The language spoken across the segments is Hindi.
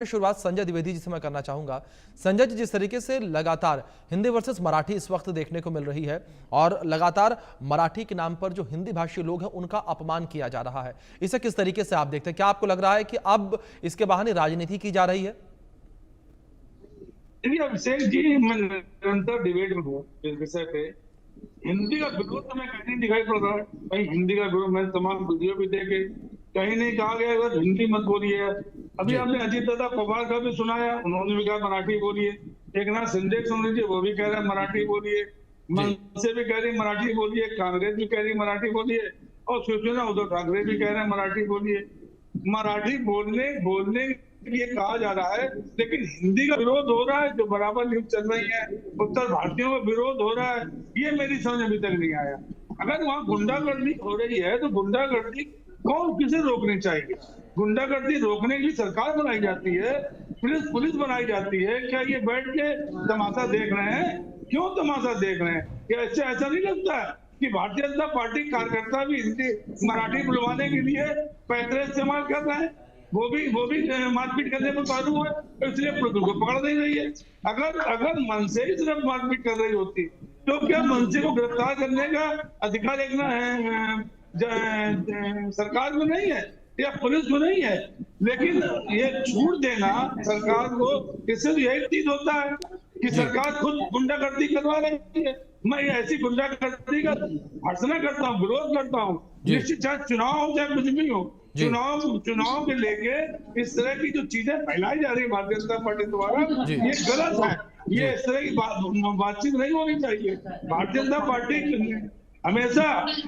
शुरुआत संजय द्विवेदी जी से मैं करना चाहूंगा। संजय जी, जिस तरीके से लगातार हिंदी वर्सेस मराठी इस वक्त देखने को मिल रही है और लगातार मराठी के नाम पर जो हिंदी भाषी लोग हैं उनका अपमान किया जा रहा है, इसे किस तरीके से आप देखते हैं? क्या आपको लग रहा है कि अब इसके बहाने राजनीति की जा रही है? अभिषेक जी, मैं निरंतर डिबेट में हूँ इस विषय पे। हिंदी का विरोध तो मैं कहीं नहीं दिखाई पड़ रहा है। भाई हिंदी का विरोध मैंने तमाम वीडियो भी देखे, कहीं नहीं कहा गया अगर हिंदी मत बोलिए। अभी जी आपने अजीत दादा पवार का भी सुनाया, उन्होंने भी कहा मराठी बोलिए। एक नाथ शिंदे सुन लीजिए, वो भी कह रहे हैं मराठी बोलिए। जी मनसे भी कह रही मराठी बोलिए, कांग्रेस भी कह रही मराठी बोलिए, और शिवसेना उद्धव ठाकरे भी कह रहे हैं मराठी बोलिए। मराठी बोलने बोलने के लिए कहा जा रहा है, लेकिन हिंदी का विरोध हो रहा है। जो बराबर न्यूज चल रही है, उत्तर भारतीयों का विरोध हो रहा है, ये मेरी समझ अभी तक नहीं आया। अगर वहाँ गुंडागर्दी हो रही है तो गुंडागर्दी कौन किसे रोकनी चाहिए? गुंडागर्दी रोकने के लिए सरकार बनाई जाती है, पुलिस बनाई जाती है। क्या ये बैठ के तमाशा देख रहे हैं? क्यों तमाशा देख रहे हैं? क्या इससे ऐसा नहीं लगता है कि भारतीय जनता पार्टी कार्यकर्ता भी हिंदी मराठी बुलवाने के लिए पैतरे इस्तेमाल कर रहे हैं? वो भी मारपीट करने में कानू है, इसलिए पुलिस को पकड़ नहीं रही है। अगर मनसे ही सिर्फ मारपीट कर रही होती तो क्या मनसे को गिरफ्तार करने का अधिकार एक ना सरकार में नहीं है या पुलिस में नहीं है? लेकिन ये छूट देना सरकार को, इससे तो यही चीज होता है कि जी सरकार खुद गुंडागर्दी करवा रही है। मैं ऐसी गुंडागर्दी का भर्त्सना करता हूँ, विरोध करता हूँ। जी निश्चित, चाहे चुनाव हो चाहे कुछ भी हो, जी चुनाव के लेके इस तरह की जो चीजें फैलाई जा रही है भारतीय जनता पार्टी द्वारा, जी ये गलत है। जी ये इस तरह की बातचीत नहीं होनी चाहिए। भारतीय जनता पार्टी हमेशा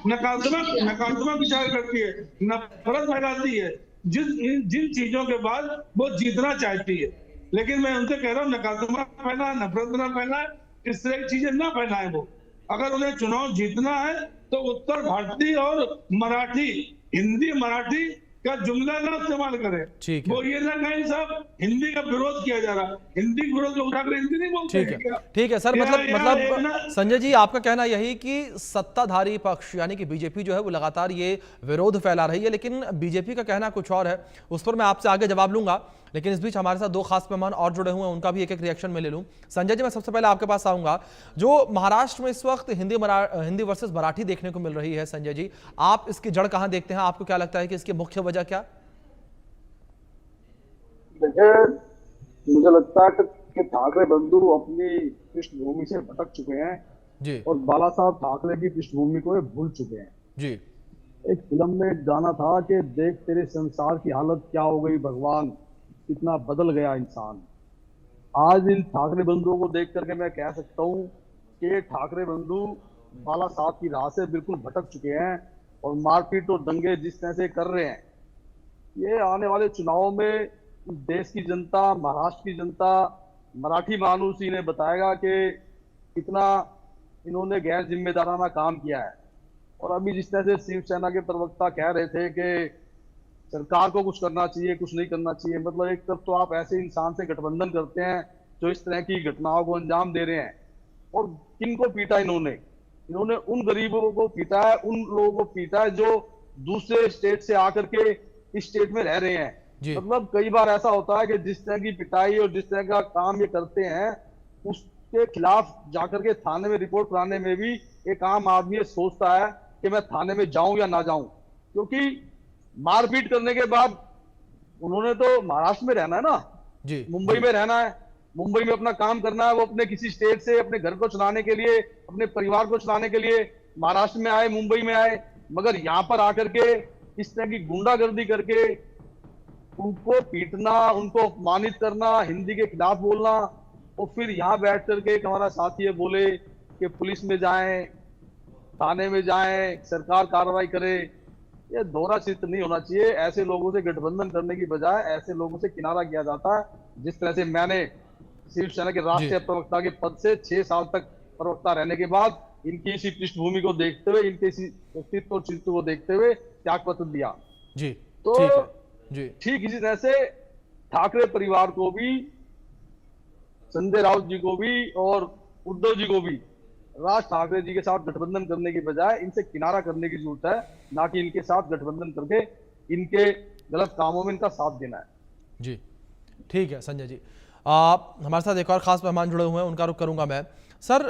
नकारात्मक विचार करती है, नफरत फैलाती है। जिन चीजों के बाद वो जीतना चाहती है, लेकिन मैं उनसे कह रहा हूँ नकारात्मक फैलाए, नफरत न फैलाए, इस तरह की चीजें ना फैलाए। वो अगर उन्हें चुनाव जीतना है तो उत्तर भारतीय और मराठी, हिंदी मराठी का जुमला ना इस्तेमाल करें। ठीक है, वो ये ना कहें साहब हिंदी का विरोध किया जा रहा है, हिंदी का विरोध उठाकर हिंदी नहीं बोलते ठीक हैं है, क्या? ठीक है सर। एक मतलब ना संजय जी, आपका कहना यही कि सत्ताधारी पक्ष यानी कि बीजेपी जो है वो लगातार ये विरोध फैला रही है, लेकिन बीजेपी का कहना कुछ और है। उस पर मैं आपसे आगे जवाब लूंगा, लेकिन इस बीच हमारे साथ दो खास मेहमान और जुड़े हुए हैं, उनका भी एक एक रिएक्शन में ले लूं। संजय जी, मैं सबसे पहले आपके पास आऊंगा। जो महाराष्ट्र में इस वक्त हिंदी वर्सेस मराठी देखने को मिल रही है, संजय जी, आप इसकी जड़ कहां देखते हैं? आपको क्या लगता है कि इसकी मुख्य वजह क्या? देखिए, मुझे लगता है कि ठाकरे बंधु अपनी पृष्ठभूमि से भटक चुके हैं जी और बाला साहब ठाकरे की पृष्ठभूमि को ये भूल चुके हैं। जी एक फिल्म में एक गाना था कि देख तेरे संसार की हालत क्या हो गई भगवान, कितना बदल गया इंसान। आज इन ठाकरे बंधुओं को देख करके मैं कह सकता हूँ कि ये ठाकरे बंधु बाला साहब की राह से बिल्कुल भटक चुके हैं और मारपीट और दंगे जिस तरह से कर रहे हैं, ये आने वाले चुनावों में देश की जनता, महाराष्ट्र की जनता, मराठी मानुस इन्हें बताएगा कि कितना इन्होंने गैर जिम्मेदाराना काम किया है। और अभी जिस तरह से शिवसेना के प्रवक्ता कह रहे थे कि सरकार को कुछ करना चाहिए, कुछ नहीं करना चाहिए, मतलब एक तरफ तो आप ऐसे इंसान से गठबंधन करते हैं जो इस तरह की घटनाओं को अंजाम दे रहे हैं, और किनको पीटा इन्होंने? इन्होंने उन गरीबों को पीटा है, उन लोगों को पीटा है जो दूसरे स्टेट से आकर के इस स्टेट में रह रहे हैं। जी मतलब कई बार ऐसा होता है कि जिस तरह की पिटाई और जिस तरह का काम ये करते हैं, उसके खिलाफ जाकर के थाने में रिपोर्ट कराने में भी एक आम आदमी ये सोचता है कि मैं थाने में जाऊं या ना जाऊं, क्योंकि मारपीट करने के बाद उन्होंने तो महाराष्ट्र में रहना है ना, जी मुंबई जी में रहना है, मुंबई में अपना काम करना है। वो अपने किसी स्टेट से अपने घर को चलाने के लिए, अपने परिवार को चलाने के लिए महाराष्ट्र में आए, मुंबई में आए, मगर यहाँ पर आकर के इस तरह की गुंडागर्दी करके उनको पीटना, उनको अपमानित करना, हिंदी के खिलाफ बोलना, और फिर यहाँ बैठ करके हमारा साथी ये बोले कि पुलिस में जाएं, थाने में जाएं, सरकार कार्रवाई करे। ये दोहरा चित्र नहीं होना चाहिए। ऐसे लोगों से गठबंधन करने की बजाय ऐसे लोगों से किनारा किया जाता है। जिस तरह से मैंने शिवसेना के जी राष्ट्रीय प्रवक्ता के पद से 6 साल तक प्रवक्ता रहने के बाद इनकी इसी पृष्ठभूमि को देखते हुए, इनके इसी व्यक्तित्व और चित्त को देखते हुए त्याग पत्र दिया। जी तो ठीक है जी ठीक इसी तरह से ठाकरे परिवार को भी, संजय राउत जी को भी और उद्धव जी को भी राज ठाकरे जी के साथ गठबंधन करने की बजाय इनसे किनारा करने की जरूरत है, ना कि इनके साथ गठबंधन करके इनके गलत कामों में इनका साथ देना है। जी ठीक है संजय जी। हमारे साथ एक और खास मेहमान जुड़े हुए हैं, उनका रुख करूंगा मैं। सर,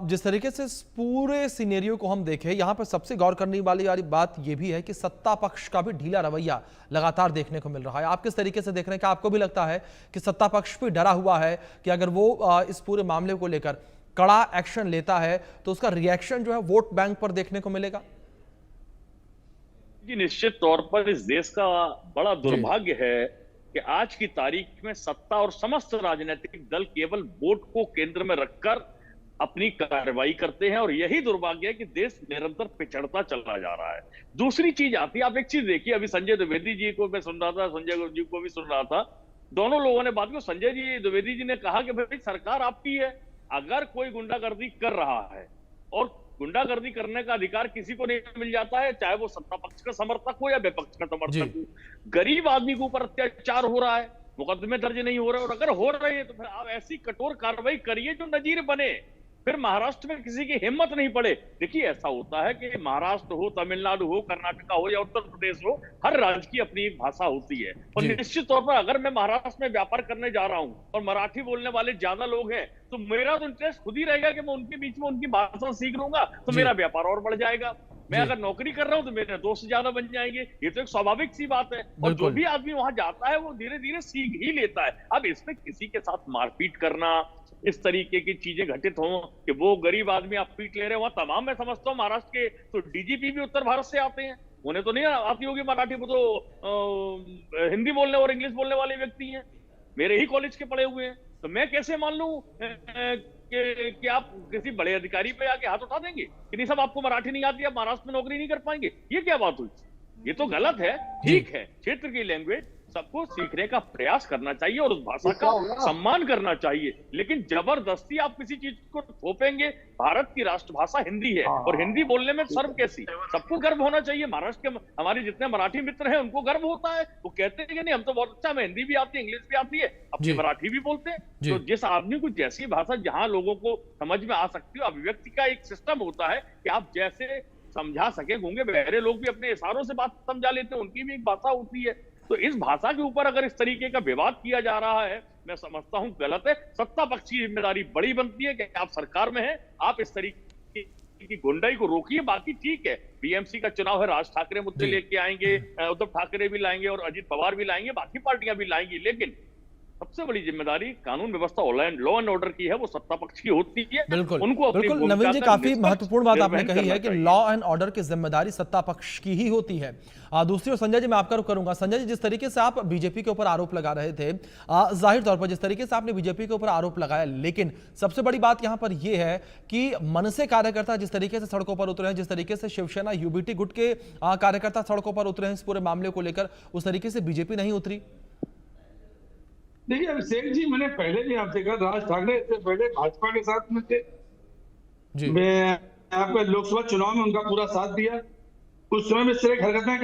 जिस तरीके से इस पूरे सिनेरियो को हम देखें, यहाँ पर सबसे गौर करने वाली बात यह भी है कि सत्ता पक्ष का भी ढीला रवैया लगातार देखने को मिल रहा है। आप किस तरीके से देख रहे हैं? कि आपको भी लगता है कि सत्ता पक्ष भी डरा हुआ है कि अगर वो इस पूरे मामले को लेकर कड़ा एक्शन लेता है तो उसका रिएक्शन जो है वोट बैंक पर देखने को मिलेगा? जी, निश्चित तौर पर इस देश का बड़ा दुर्भाग्य है कि आज की तारीख में सत्ता और समस्त राजनीतिक दल केवल वोट को केंद्र में रखकर अपनी कार्रवाई करते हैं, और यही दुर्भाग्य है कि देश निरंतर पिछड़ता चला जा रहा है। दूसरी चीज आती है, आप एक चीज देखिए, अभी संजय द्विवेदी जी को मैं सुन रहा था, संजय जी को भी सुन रहा था, दोनों लोगों ने बात की। संजय जी द्विवेदी जी ने कहा कि भाई सरकार आपकी है, अगर कोई गुंडागर्दी कर रहा है, और गुंडागर्दी करने का अधिकार किसी को नहीं मिल जाता है, चाहे वो सत्ता पक्ष का समर्थक हो या विपक्ष का समर्थक हो। गरीब आदमी के ऊपर अत्याचार हो रहा है, मुकदमे दर्ज नहीं हो रहे, और अगर हो रहे हैं तो फिर आप ऐसी कठोर कार्रवाई करिए जो नजीर बने। फिर महाराष्ट्र में किसी की हिम्मत नहीं पड़े। देखिए, ऐसा होता है कि महाराष्ट्र हो, तमिलनाडु हो, कर्नाटक हो या उत्तर प्रदेश हो, हर राज्य की अपनी एक भाषा होती है। और निश्चित तौर पर अगर मैं महाराष्ट्र में व्यापार करने जा रहा हूं और मराठी बोलने वाले ज्यादा लोग हैं, तो मेरा तो इंटरेस्ट खुद ही रहेगा कि मैं उनके बीच में उनकी भाषा सीख लूंगा, तो मेरा व्यापार और बढ़ जाएगा। मैं अगर नौकरी कर रहा हूं तो मेरे दोस्त ज्यादा बन जाएंगे। ये तो एक स्वाभाविक सी बात है, और जो भी आदमी वहां जाता है वो धीरे धीरे सीख ही लेता है। अब इसमें किसी के साथ मारपीट करना, इस तरीके की चीजें घटित हों कि वो गरीब आदमी आप पीट ले रहे हैं, वहां तमाम मैं समझता हूँ महाराष्ट्र के तो डीजीपी भी उत्तर भारत से आते हैं, उन्हें तो नहीं आती होगी मराठी, वो तो हिंदी बोलने और इंग्लिश बोलने वाले व्यक्ति हैं, मेरे ही कॉलेज के पढ़े हुए हैं। तो मैं कैसे मान लूं कि आप किसी बड़े अधिकारी पे आके हाथ उठा देंगे कि नहीं साहब आपको मराठी नहीं आती, आप महाराष्ट्र में नौकरी नहीं कर पाएंगे? ये क्या बात हुई? ये तो गलत है। ठीक है, क्षेत्र की लैंग्वेज सबको सीखने का प्रयास करना चाहिए और उस भाषा का सम्मान करना चाहिए, लेकिन जबरदस्ती आप किसी चीज को थोपेंगे। भारत की राष्ट्रभाषा हिंदी है, और हिंदी बोलने में शर्म कैसी? सबको गर्व होना चाहिए। महाराष्ट्र के हमारे जितने मराठी मित्र हैं उनको गर्व होता है, वो कहते हैं कि नहीं हम तो बहुत अच्छा, हमें हिंदी भी आती है, इंग्लिश भी आती है, अपनी मराठी भी बोलते हैं। तो जिस आदमी को जैसी भाषा जहां लोगों को समझ में आ सकती हो, अभिव्यक्ति का एक सिस्टम होता है कि आप जैसे समझा सके। गूंगे बहरे लोग भी अपने इशारों से बात समझा लेते हैं, उनकी भी एक भाषा होती है। तो इस भाषा के ऊपर अगर इस तरीके का विवाद किया जा रहा है, मैं समझता हूं गलत है। सत्ता पक्ष की जिम्मेदारी बड़ी बनती है कि आप सरकार में हैं, आप इस तरीके की गुंडाई को रोकिए। बाकी ठीक है, बीएमसी का चुनाव है, राज ठाकरे मुद्दे लेके आएंगे, उद्धव ठाकरे भी लाएंगे और अजित पवार भी लाएंगे, बाकी पार्टियां भी लाएंगी, लेकिन सबसे बड़ी जिम्मेदारी कानून व्यवस्था लॉ एंड ऑर्डर की है, वो सत्ता पक्ष की होती है। बिल्कुल, उनको बिल्कुल नवीन जी, काफी महत्वपूर्ण बात आपने कही है कि लॉ एंड ऑर्डर की जिम्मेदारी सत्ता पक्ष की ही होती है। दूसरी ओर संजय जी, मैं आपका रुख करूंगा। संजय जी, जिस तरीके से आप बीजेपी के ऊपर आरोप लगा रहे थे, जाहिर तौर पर जिस तरीके से आपने बीजेपी के ऊपर आरोप लगाया, लेकिन सबसे बड़ी बात यहां पर यह है कि मनसे कार्यकर्ता जिस तरीके से सड़कों पर उतरे हैं, जिस तरीके से शिवसेना यूबीटी गुट के कार्यकर्ता सड़कों पर उतरे हैं इस पूरे मामले को लेकर, उस तरीके से बीजेपी नहीं उतरी। देखिए अभिषेक जी, मैंने पहले भी आपसे कहा, राज ठाकरे इससे पहले भाजपा के साथ में थे जी। मैं आपका लोकसभा चुनाव में उनका पूरा साथ दिया, उस समय में इस तरह हरकतें